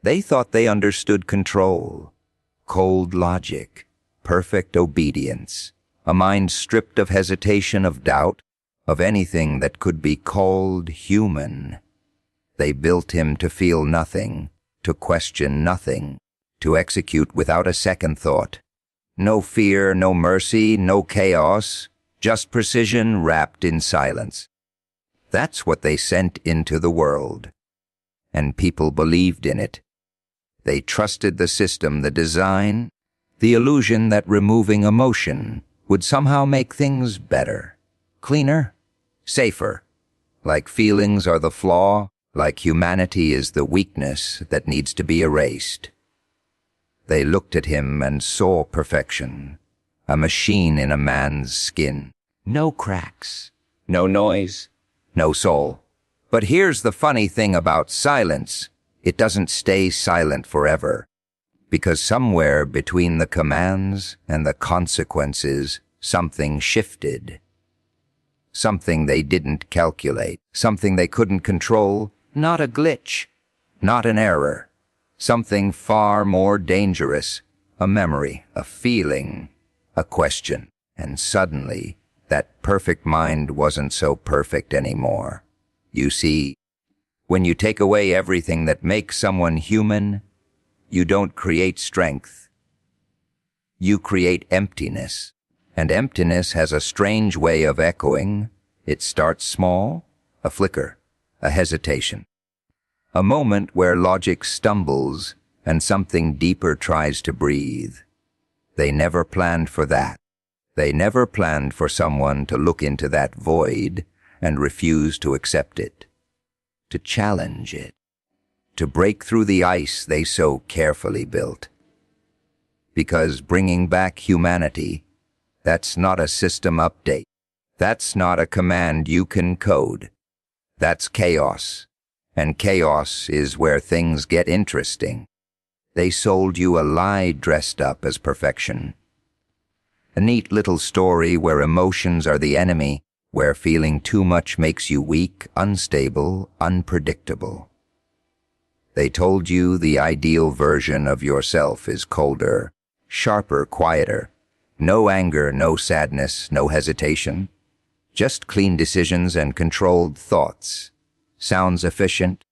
They thought they understood control, cold logic, perfect obedience, a mind stripped of hesitation, of doubt, of anything that could be called human. They built him to feel nothing, to question nothing, to execute without a second thought. No fear, no mercy, no chaos, just precision wrapped in silence. That's what they sent into the world. And people believed in it. They trusted the system, the design, the illusion that removing emotion would somehow make things better, cleaner, safer. Like feelings are the flaw, like humanity is the weakness that needs to be erased. They looked at him and saw perfection, a machine in a man's skin. No cracks, no noise, no soul. But here's the funny thing about silence. It doesn't stay silent forever, because somewhere between the commands and the consequences, something shifted. Something they didn't calculate, something they couldn't control, not a glitch, not an error, something far more dangerous, a memory, a feeling, a question. And suddenly, that perfect mind wasn't so perfect anymore. You see, when you take away everything that makes someone human, you don't create strength. You create emptiness. And emptiness has a strange way of echoing. It starts small, a flicker, a hesitation. A moment where logic stumbles and something deeper tries to breathe. They never planned for that. They never planned for someone to look into that void and refuse to accept it, to challenge it, to break through the ice they so carefully built. Because bringing back humanity, that's not a system update. That's not a command you can code. That's chaos. And chaos is where things get interesting. They sold you a lie dressed up as perfection. A neat little story where emotions are the enemy, where feeling too much makes you weak, unstable, unpredictable. They told you the ideal version of yourself is colder, sharper, quieter. No anger, no sadness, no hesitation. Just clean decisions and controlled thoughts. Sounds efficient,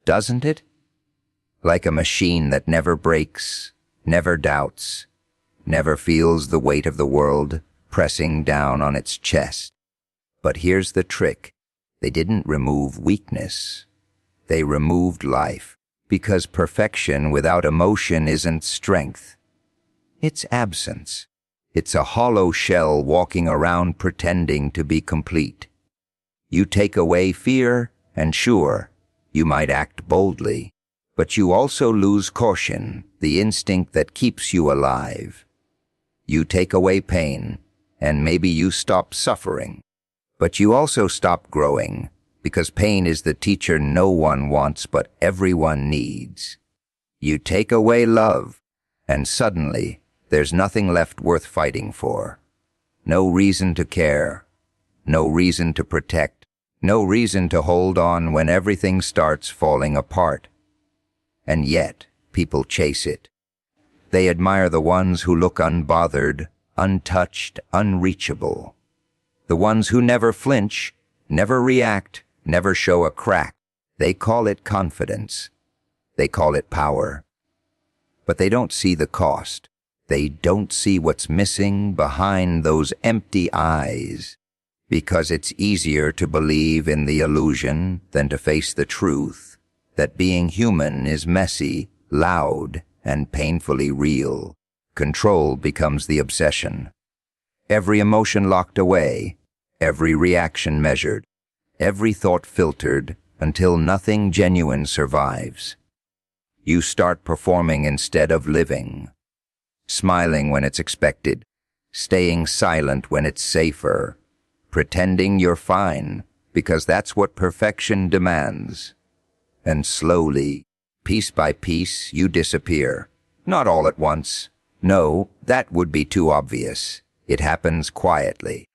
doesn't it? Like a machine that never breaks, never doubts, never feels the weight of the world pressing down on its chest. But here's the trick. They didn't remove weakness. They removed life, because perfection without emotion isn't strength. It's absence. It's a hollow shell walking around pretending to be complete. You take away fear, and sure, you might act boldly, but you also lose caution, the instinct that keeps you alive. You take away pain, and maybe you stop suffering, but you also stop growing, because pain is the teacher no one wants but everyone needs. You take away love, and suddenly, there's nothing left worth fighting for. No reason to care, no reason to protect, no reason to hold on when everything starts falling apart. And yet, people chase it. They admire the ones who look unbothered, untouched, unreachable. The ones who never flinch, never react, never show a crack. They call it confidence. They call it power. But they don't see the cost. They don't see what's missing behind those empty eyes, because it's easier to believe in the illusion than to face the truth that being human is messy, loud, and painfully real. Control becomes the obsession. Every emotion locked away, every reaction measured, every thought filtered until nothing genuine survives. You start performing instead of living. Smiling when it's expected, staying silent when it's safer, pretending you're fine because that's what perfection demands. And slowly, piece by piece, you disappear. Not all at once. No, that would be too obvious. It happens quietly.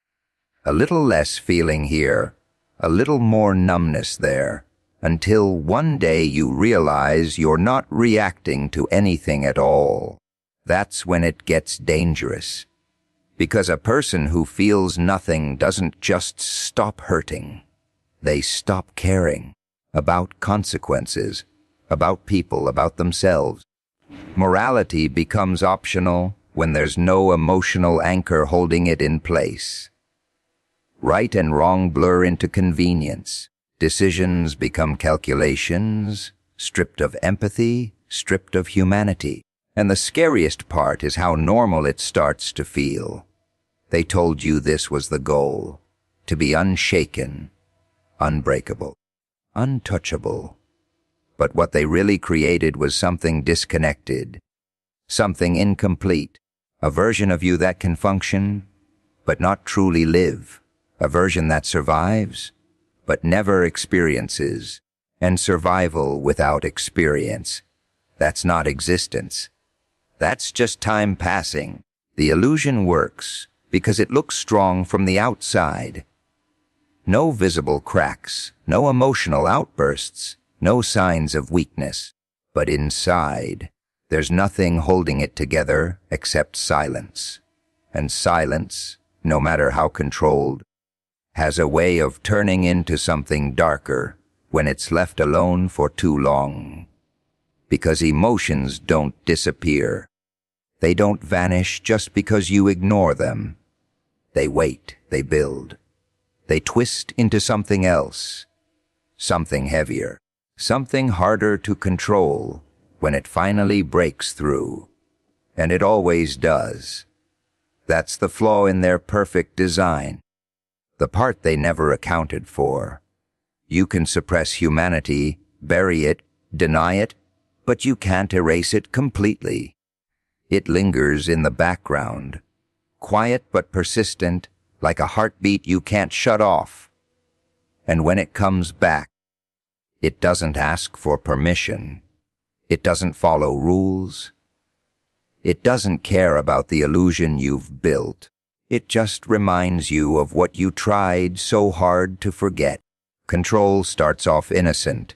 A little less feeling here, a little more numbness there, until one day you realize you're not reacting to anything at all. That's when it gets dangerous. Because a person who feels nothing doesn't just stop hurting. They stop caring about consequences, about people, about themselves. Morality becomes optional when there's no emotional anchor holding it in place. Right and wrong blur into convenience. Decisions become calculations, stripped of empathy, stripped of humanity. And the scariest part is how normal it starts to feel. They told you this was the goal, to be unshaken, unbreakable, untouchable. But what they really created was something disconnected, something incomplete, a version of you that can function, but not truly live, a version that survives, but never experiences, and survival without experience. That's not existence. That's just time passing. The illusion works because it looks strong from the outside. No visible cracks, no emotional outbursts, no signs of weakness. But inside, there's nothing holding it together except silence. And silence, no matter how controlled, has a way of turning into something darker when it's left alone for too long. Because emotions don't disappear. They don't vanish just because you ignore them. They wait, they build. They twist into something else, something heavier, something harder to control when it finally breaks through. And it always does. That's the flaw in their perfect design, the part they never accounted for. You can suppress humanity, bury it, deny it, but you can't erase it completely. It lingers in the background, quiet but persistent, like a heartbeat you can't shut off. And when it comes back, it doesn't ask for permission. It doesn't follow rules. It doesn't care about the illusion you've built. It just reminds you of what you tried so hard to forget. Control starts off innocent.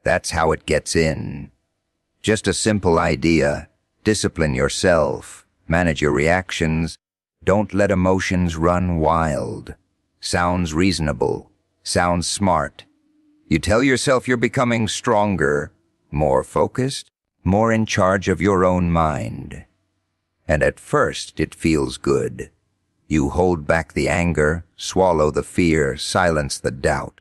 That's how it gets in. Just a simple idea. Discipline yourself. Manage your reactions. Don't let emotions run wild. Sounds reasonable. Sounds smart. You tell yourself you're becoming stronger, more focused, more in charge of your own mind. And at first it feels good. You hold back the anger, swallow the fear, silence the doubt.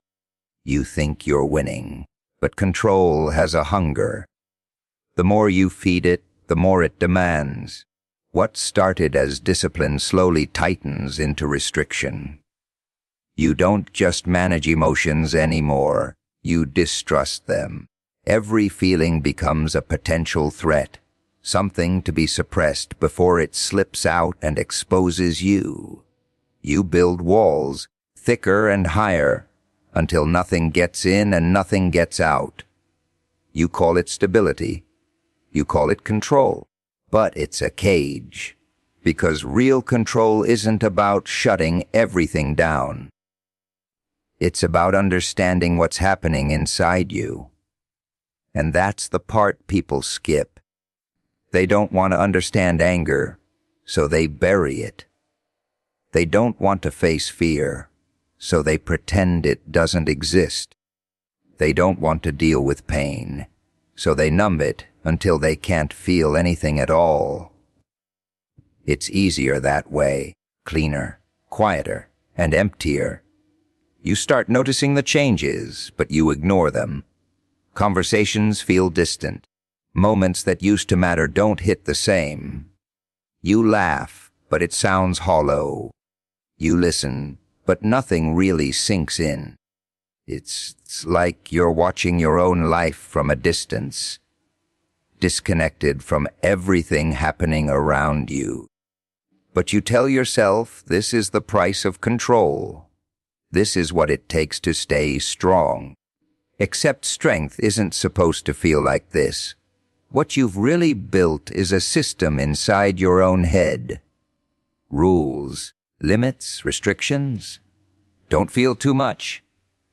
You think you're winning, but control has a hunger. The more you feed it, the more it demands. What started as discipline slowly tightens into restriction. You don't just manage emotions anymore. You distrust them. Every feeling becomes a potential threat, something to be suppressed before it slips out and exposes you. You build walls, thicker and higher, until nothing gets in and nothing gets out. You call it stability. You call it control. But it's a cage, because real control isn't about shutting everything down. It's about understanding what's happening inside you. And that's the part people skip. They don't want to understand anger, so they bury it. They don't want to face fear, so they pretend it doesn't exist. They don't want to deal with pain, so they numb it until they can't feel anything at all. It's easier that way, cleaner, quieter, and emptier. You start noticing the changes, but you ignore them. Conversations feel distant. Moments that used to matter don't hit the same. You laugh, but it sounds hollow. You listen, but nothing really sinks in. It's like you're watching your own life from a distance, disconnected from everything happening around you. But you tell yourself this is the price of control. This is what it takes to stay strong. Except strength isn't supposed to feel like this. What you've really built is a system inside your own head. Rules, limits, restrictions. Don't feel too much.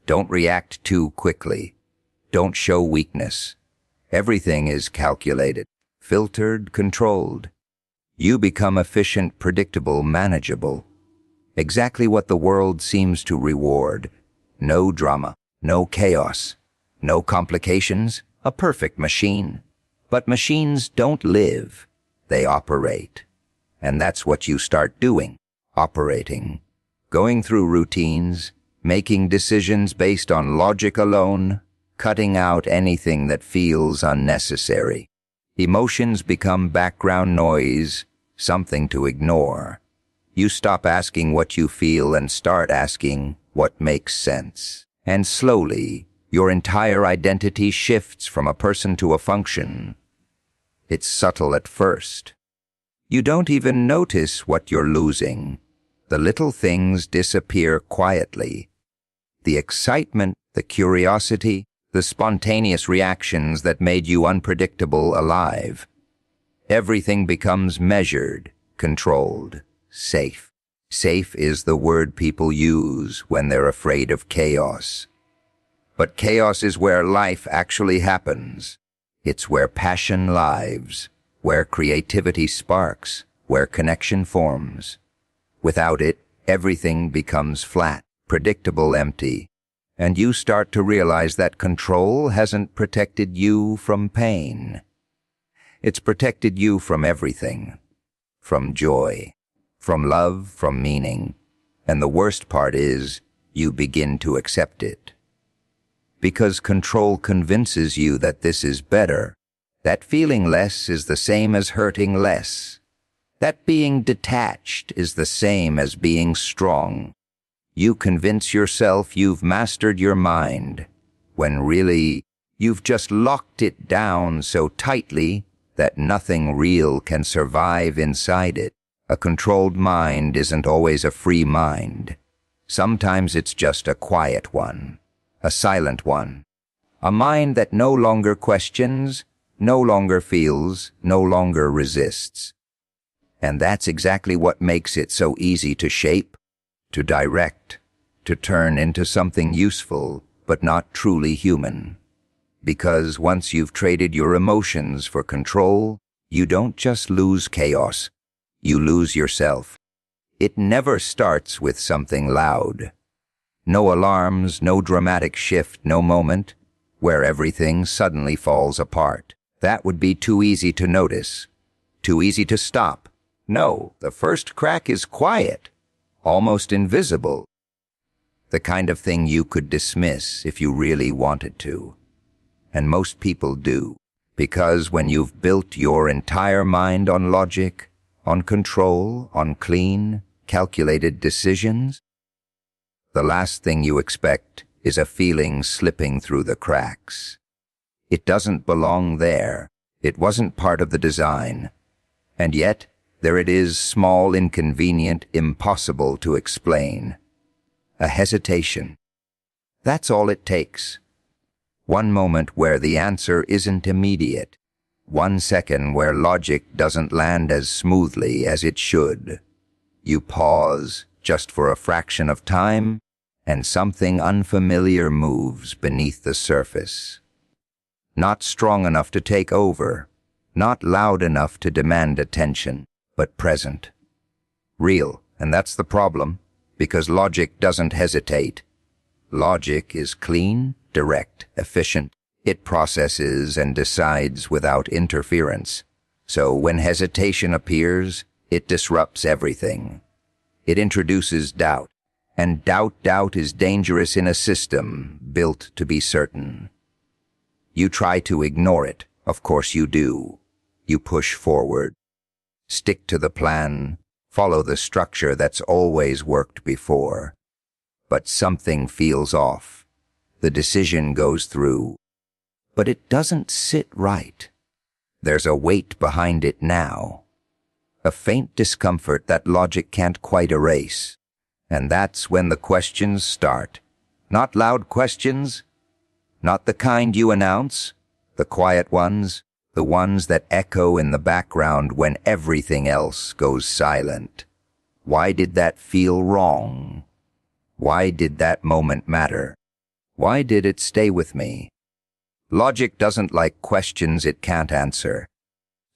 Don't react too quickly. don't show weakness. Everything is calculated, filtered, controlled. You become efficient, predictable, manageable. Exactly what the world seems to reward. No drama, no chaos, no complications, a perfect machine. But machines don't live, they operate. And that's what you start doing, operating. Going through routines, making decisions based on logic alone, cutting out anything that feels unnecessary. Emotions become background noise, something to ignore. You stop asking what you feel and start asking what makes sense. And slowly, your entire identity shifts from a person to a function. It's subtle at first. You don't even notice what you're losing. The little things disappear quietly. The excitement, the curiosity, the spontaneous reactions that made you unpredictable alive. Everything becomes measured, controlled, safe. Safe is the word people use when they're afraid of chaos. But chaos is where life actually happens. It's where passion lives, where creativity sparks, where connection forms. Without it, everything becomes flat, predictable, empty. And you start to realize that control hasn't protected you from pain. It's protected you from everything. From joy, from love, from meaning. And the worst part is, you begin to accept it. Because control convinces you that this is better, that feeling less is the same as hurting less. That being detached is the same as being strong. You convince yourself you've mastered your mind, when really, you've just locked it down so tightly that nothing real can survive inside it. A controlled mind isn't always a free mind. Sometimes it's just a quiet one, a silent one. A mind that no longer questions, no longer feels, no longer resists. And that's exactly what makes it so easy to shape, to direct, to turn into something useful, but not truly human. Because once you've traded your emotions for control, you don't just lose chaos, you lose yourself. It never starts with something loud. No alarms, no dramatic shift, no moment where everything suddenly falls apart. That would be too easy to notice, too easy to stop. No, the first crack is quiet, almost invisible. The kind of thing you could dismiss if you really wanted to. And most people do, because when you've built your entire mind on logic, on control, on clean, calculated decisions, the last thing you expect is a feeling slipping through the cracks. It doesn't belong there. It wasn't part of the design. And yet, there it is, small, inconvenient, impossible to explain. A hesitation. That's all it takes. One moment where the answer isn't immediate. 1 second where logic doesn't land as smoothly as it should. You pause, just for a fraction of time, and something unfamiliar moves beneath the surface. Not strong enough to take over, not loud enough to demand attention, but present. Real, and that's the problem, because logic doesn't hesitate. Logic is clean, direct, efficient. It processes and decides without interference. So when hesitation appears, it disrupts everything. It introduces doubt, and doubt is dangerous in a system built to be certain. You try to ignore it, of course you do. You push forward. Stick to the plan, follow the structure that's always worked before. But something feels off. The decision goes through. But it doesn't sit right. There's a weight behind it now. A faint discomfort that logic can't quite erase. And that's when the questions start. Not loud questions, not the kind you announce, the quiet ones, the ones that echo in the background when everything else goes silent. Why did that feel wrong? Why did that moment matter? Why did it stay with me? Logic doesn't like questions it can't answer,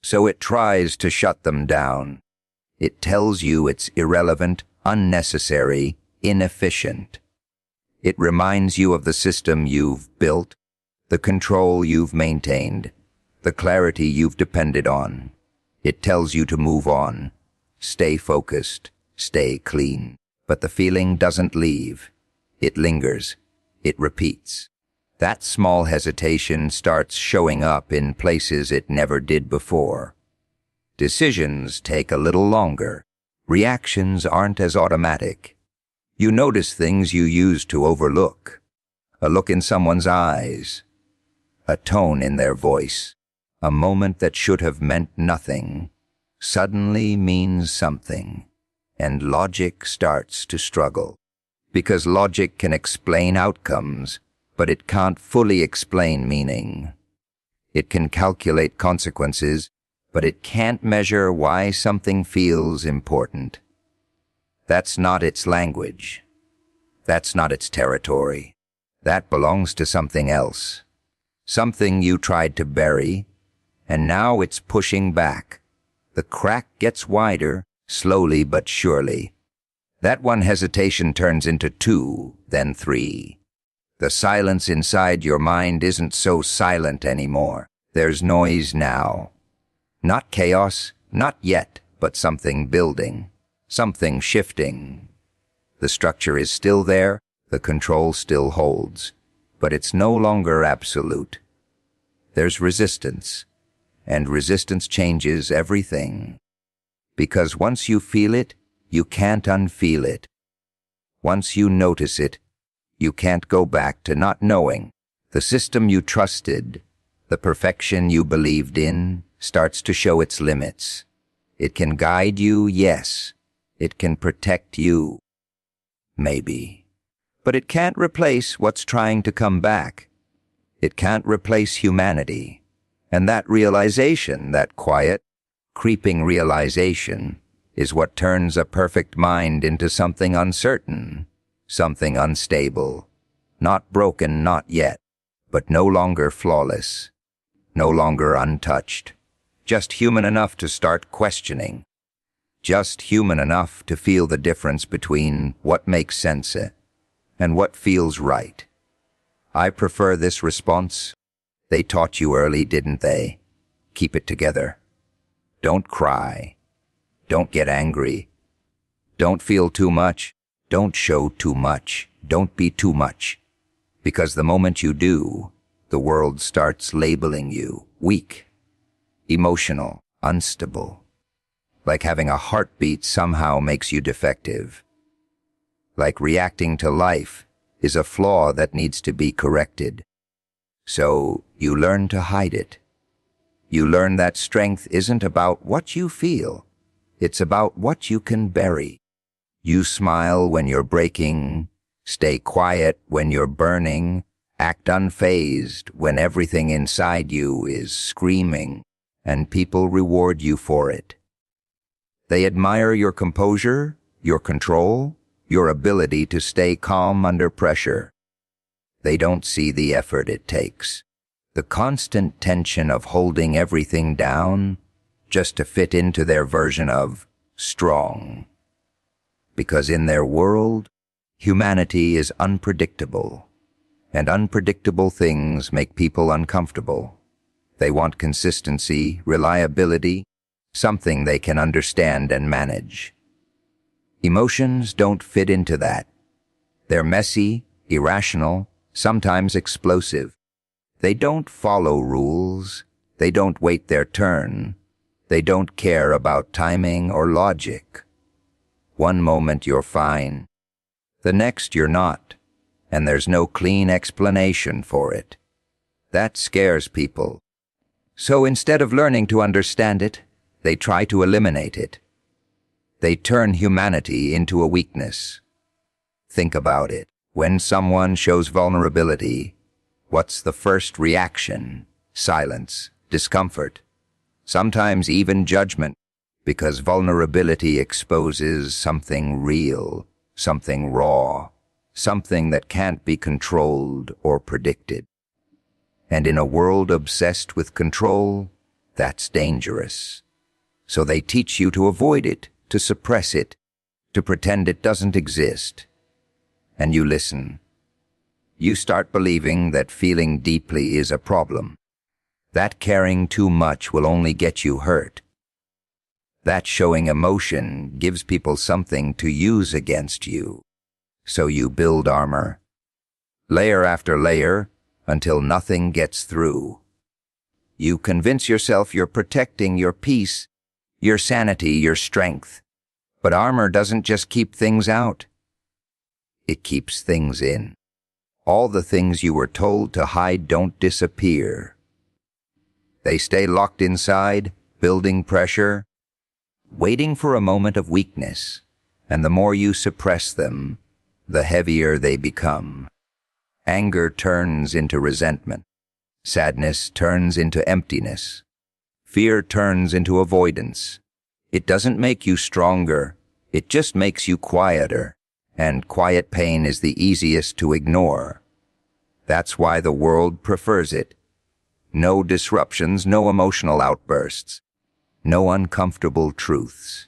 so it tries to shut them down. It tells you it's irrelevant, unnecessary, inefficient. It reminds you of the system you've built, the control you've maintained, the clarity you've depended on. It tells you to move on, stay focused, stay clean. But the feeling doesn't leave. It lingers. It repeats. That small hesitation starts showing up in places it never did before. Decisions take a little longer. Reactions aren't as automatic. You notice things you used to overlook. A look in someone's eyes, a tone in their voice, a moment that should have meant nothing, suddenly means something, and logic starts to struggle. Because logic can explain outcomes, but it can't fully explain meaning. It can calculate consequences, but it can't measure why something feels important. That's not its language. That's not its territory. That belongs to something else. Something you tried to bury, and now it's pushing back. The crack gets wider, slowly but surely. That one hesitation turns into 2, then 3. The silence inside your mind isn't so silent anymore. There's noise now. Not chaos, not yet, but something building, something shifting. The structure is still there, the control still holds, but it's no longer absolute. There's resistance, and resistance changes everything. Because once you feel it, you can't unfeel it. Once you notice it, you can't go back to not knowing. The system you trusted, the perfection you believed in, starts to show its limits. It can guide you, yes. It can protect you, maybe. But it can't replace what's trying to come back. It can't replace humanity. And that realization, that quiet, creeping realization, is what turns a perfect mind into something uncertain, something unstable, not broken, not yet, but no longer flawless, no longer untouched, just human enough to start questioning, just human enough to feel the difference between what makes sense and what feels right. I prefer this response. They taught you early, didn't they? Keep it together. Don't cry. Don't get angry. Don't feel too much. Don't show too much. Don't be too much. Because the moment you do, the world starts labeling you weak, emotional, unstable. Like having a heartbeat somehow makes you defective. Like reacting to life is a flaw that needs to be corrected. So you learn to hide it. You learn that strength isn't about what you feel. It's about what you can bury. You smile when you're breaking, stay quiet when you're burning, act unfazed when everything inside you is screaming, and people reward you for it. They admire your composure, your control, your ability to stay calm under pressure. They don't see the effort it takes, the constant tension of holding everything down just to fit into their version of strong. Because in their world, humanity is unpredictable, and unpredictable things make people uncomfortable. They want consistency, reliability, something they can understand and manage. Emotions don't fit into that. They're messy, irrational, sometimes explosive. They don't follow rules. They don't wait their turn. They don't care about timing or logic. One moment you're fine. The next you're not, and there's no clean explanation for it. That scares people. So instead of learning to understand it, they try to eliminate it. They turn humanity into a weakness. Think about it. When someone shows vulnerability, what's the first reaction? Silence, discomfort, sometimes even judgment, because vulnerability exposes something real, something raw, something that can't be controlled or predicted. And in a world obsessed with control, that's dangerous. So they teach you to avoid it, to suppress it, to pretend it doesn't exist. And you listen. You start believing that feeling deeply is a problem. That caring too much will only get you hurt. That showing emotion gives people something to use against you. So you build armor, layer after layer, until nothing gets through. You convince yourself you're protecting your peace, your sanity, your strength. But armor doesn't just keep things out. It keeps things in. All the things you were told to hide don't disappear. They stay locked inside, building pressure, waiting for a moment of weakness. And the more you suppress them, the heavier they become. Anger turns into resentment. Sadness turns into emptiness. Fear turns into avoidance. It doesn't make you stronger. It just makes you quieter. And quiet pain is the easiest to ignore. That's why the world prefers it. No disruptions, no emotional outbursts. No uncomfortable truths.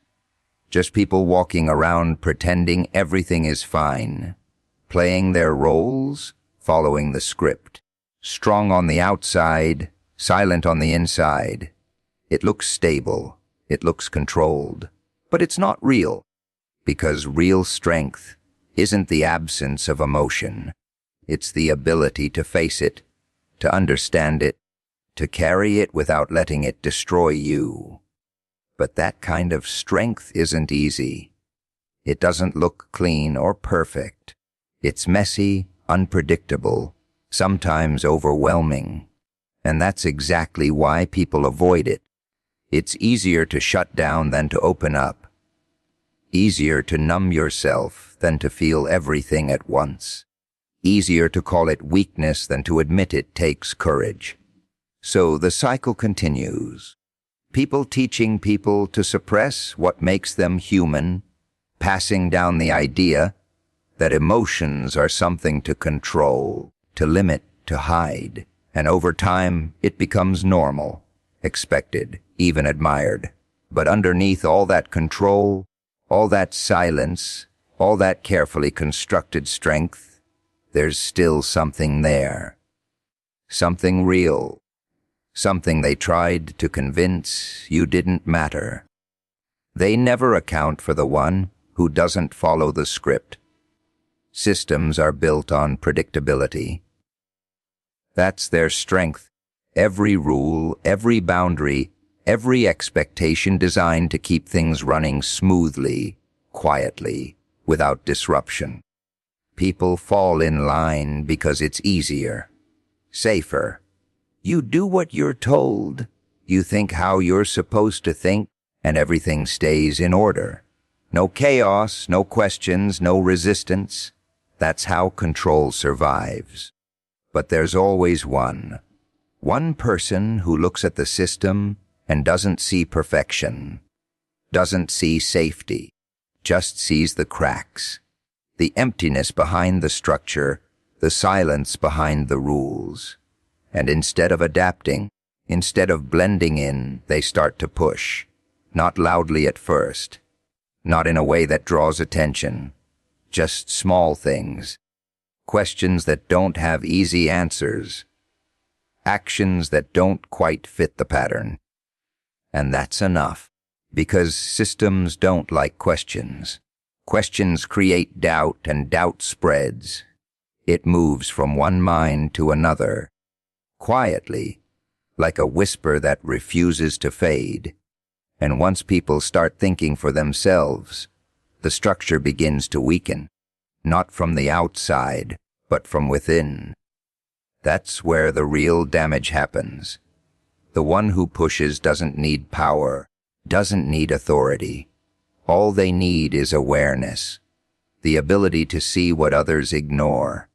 Just people walking around pretending everything is fine. Playing their roles, following the script. Strong on the outside, silent on the inside. It looks stable. It looks controlled. But it's not real. Because real strength isn't the absence of emotion. It's the ability to face it, to understand it, to carry it without letting it destroy you. But that kind of strength isn't easy. It doesn't look clean or perfect. It's messy, unpredictable, sometimes overwhelming. And that's exactly why people avoid it. It's easier to shut down than to open up. Easier to numb yourself than to feel everything at once. Easier to call it weakness than to admit it takes courage. So the cycle continues. People teaching people to suppress what makes them human, passing down the idea that emotions are something to control, to limit, to hide. And over time, it becomes normal, expected, even admired. But underneath all that control, all that silence, all that carefully constructed strength, there's still something there. Something real. Something they tried to convince you didn't matter. They never account for the one who doesn't follow the script. Systems are built on predictability. That's their strength. Every rule, every boundary, every expectation designed to keep things running smoothly, quietly, without disruption. People fall in line because it's easier, safer. You do what you're told. You think how you're supposed to think, and everything stays in order. No chaos, no questions, no resistance. That's how control survives. But there's always one person who looks at the system and doesn't see perfection, doesn't see safety, just sees the cracks, the emptiness behind the structure, the silence behind the rules. And instead of adapting, instead of blending in, they start to push. Not loudly at first, not in a way that draws attention, just small things. Questions that don't have easy answers. Actions that don't quite fit the pattern. And that's enough, because systems don't like questions. Questions create doubt, and doubt spreads. It moves from one mind to another. Quietly, like a whisper that refuses to fade. And once people start thinking for themselves, the structure begins to weaken, not from the outside, but from within. That's where the real damage happens. The one who pushes doesn't need power, doesn't need authority. All they need is awareness, the ability to see what others ignore,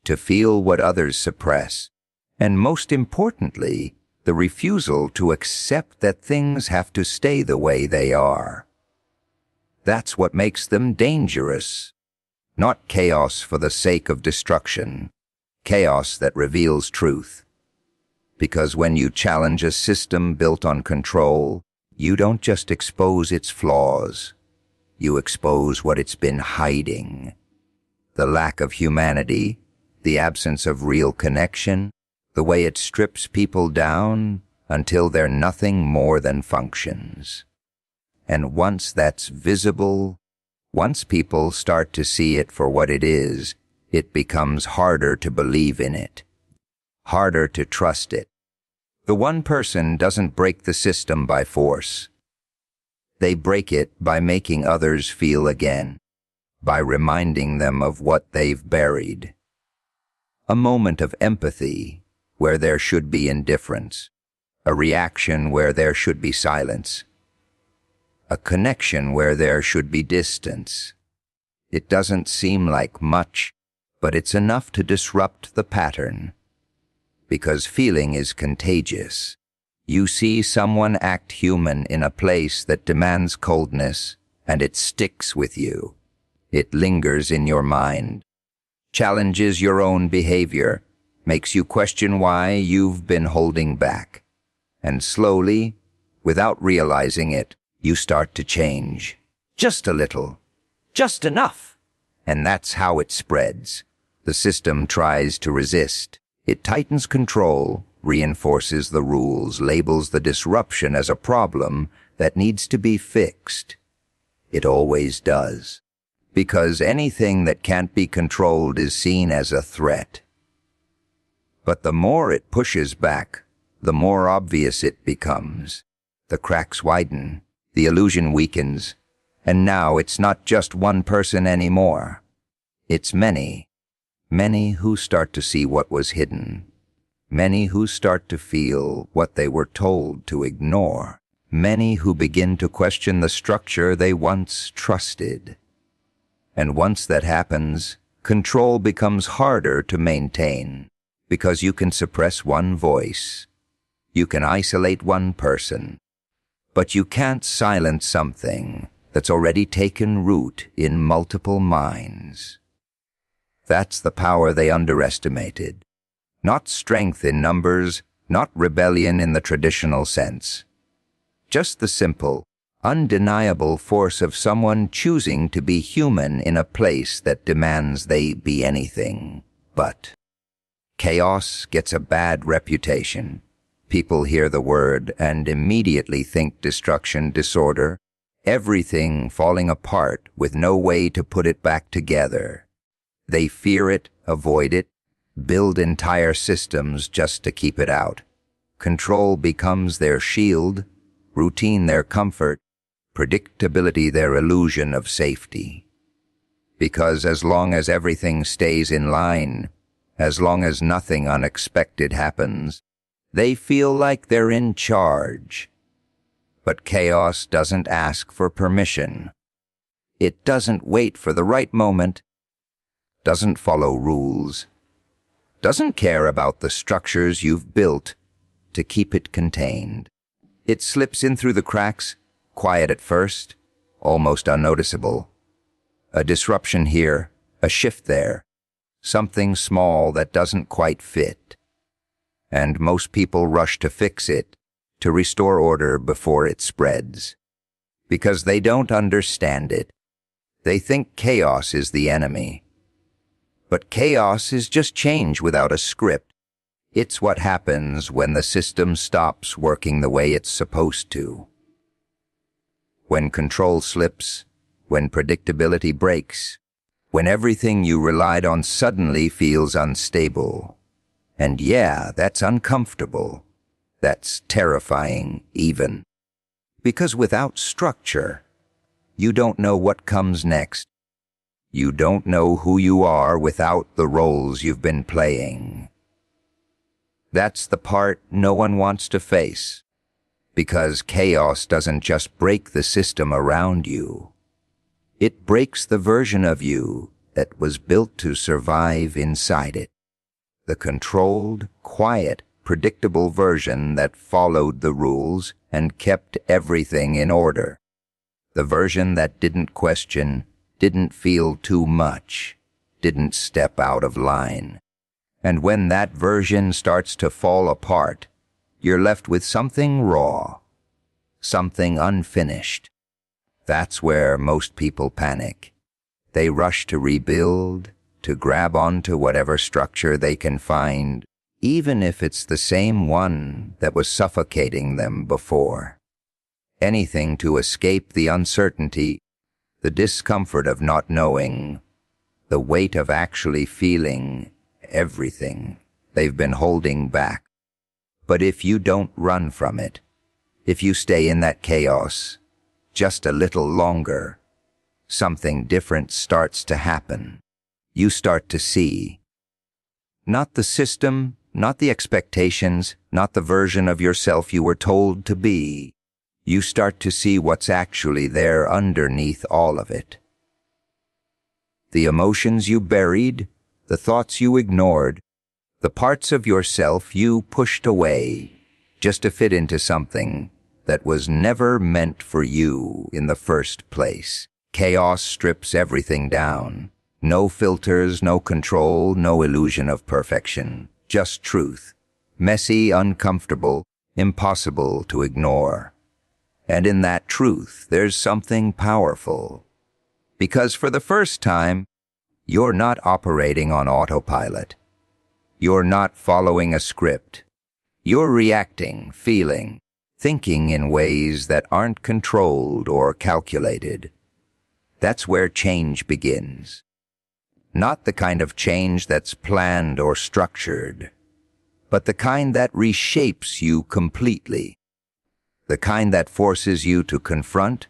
to feel what others suppress. And most importantly, the refusal to accept that things have to stay the way they are. That's what makes them dangerous. Not chaos for the sake of destruction. Chaos that reveals truth. Because when you challenge a system built on control, you don't just expose its flaws, you expose what it's been hiding. The lack of humanity, the absence of real connection, the way it strips people down until they're nothing more than functions. And once that's visible, once people start to see it for what it is, it becomes harder to believe in it, harder to trust it. The one person doesn't break the system by force. They break it by making others feel again, by reminding them of what they've buried. A moment of empathy where there should be indifference, a reaction where there should be silence, a connection where there should be distance. It doesn't seem like much, but it's enough to disrupt the pattern. Because feeling is contagious. You see someone act human in a place that demands coldness, and it sticks with you. It lingers in your mind, challenges your own behavior, makes you question why you've been holding back. And slowly, without realizing it, you start to change. Just a little. Just enough. And that's how it spreads. The system tries to resist. It tightens control, reinforces the rules, labels the disruption as a problem that needs to be fixed. It always does. Because anything that can't be controlled is seen as a threat. But the more it pushes back, the more obvious it becomes. The cracks widen, the illusion weakens, and now it's not just one person anymore. It's many. Many who start to see what was hidden. Many who start to feel what they were told to ignore. Many who begin to question the structure they once trusted. And once that happens, control becomes harder to maintain, because you can suppress one voice. You can isolate one person. But you can't silence something that's already taken root in multiple minds. That's the power they underestimated. Not strength in numbers, not rebellion in the traditional sense. Just the simple, undeniable force of someone choosing to be human in a place that demands they be anything but. Chaos gets a bad reputation. People hear the word and immediately think destruction, disorder, everything falling apart with no way to put it back together. They fear it, avoid it, build entire systems just to keep it out. Control becomes their shield, routine their comfort, predictability their illusion of safety. Because as long as everything stays in line, as long as nothing unexpected happens, they feel like they're in charge. But chaos doesn't ask for permission. It doesn't wait for the right moment, doesn't follow rules, doesn't care about the structures you've built to keep it contained. It slips in through the cracks, quiet at first, almost unnoticeable. A disruption here, a shift there, something small that doesn't quite fit. And most people rush to fix it, to restore order before it spreads. Because they don't understand it. They think chaos is the enemy. But chaos is just change without a script. It's what happens when the system stops working the way it's supposed to. When control slips, when predictability breaks, when everything you relied on suddenly feels unstable. And yeah, that's uncomfortable. That's terrifying, even. Because without structure, you don't know what comes next. You don't know who you are without the roles you've been playing. That's the part no one wants to face. Because chaos doesn't just break the system around you. It breaks the version of you that was built to survive inside it. The controlled, quiet, predictable version that followed the rules and kept everything in order. The version that didn't question, didn't feel too much, didn't step out of line. And when that version starts to fall apart, you're left with something raw, something unfinished. That's where most people panic. They rush to rebuild, to grab onto whatever structure they can find, even if it's the same one that was suffocating them before. Anything to escape the uncertainty, the discomfort of not knowing, the weight of actually feeling everything they've been holding back. But if you don't run from it, if you stay in that chaos just a little longer, something different starts to happen. You start to see. Not the system, not the expectations, not the version of yourself you were told to be. You start to see what's actually there underneath all of it. The emotions you buried, the thoughts you ignored, the parts of yourself you pushed away just to fit into something that was never meant for you in the first place. Chaos strips everything down. No filters, no control, no illusion of perfection. Just truth. Messy, uncomfortable, impossible to ignore. And in that truth, there's something powerful. Because for the first time, you're not operating on autopilot. You're not following a script. You're reacting, feeling, thinking in ways that aren't controlled or calculated. That's where change begins. Not the kind of change that's planned or structured, but the kind that reshapes you completely. The kind that forces you to confront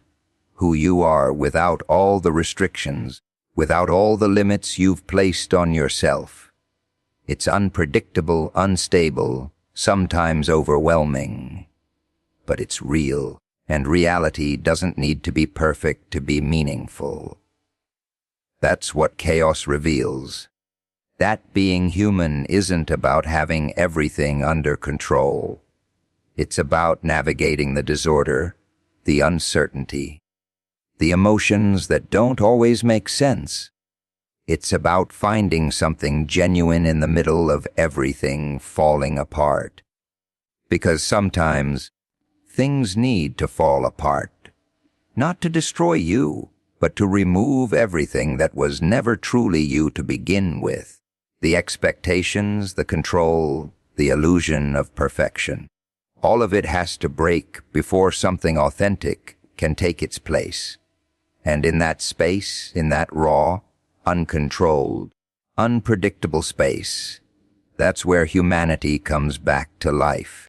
who you are without all the restrictions, without all the limits you've placed on yourself. It's unpredictable, unstable, sometimes overwhelming. But it's real, and reality doesn't need to be perfect to be meaningful. That's what chaos reveals. That being human isn't about having everything under control. It's about navigating the disorder, the uncertainty, the emotions that don't always make sense. It's about finding something genuine in the middle of everything falling apart. Because sometimes, things need to fall apart, not to destroy you, but to remove everything that was never truly you to begin with. The expectations, the control, the illusion of perfection. All of it has to break before something authentic can take its place. And in that space, in that raw, uncontrolled, unpredictable space, that's where humanity comes back to life.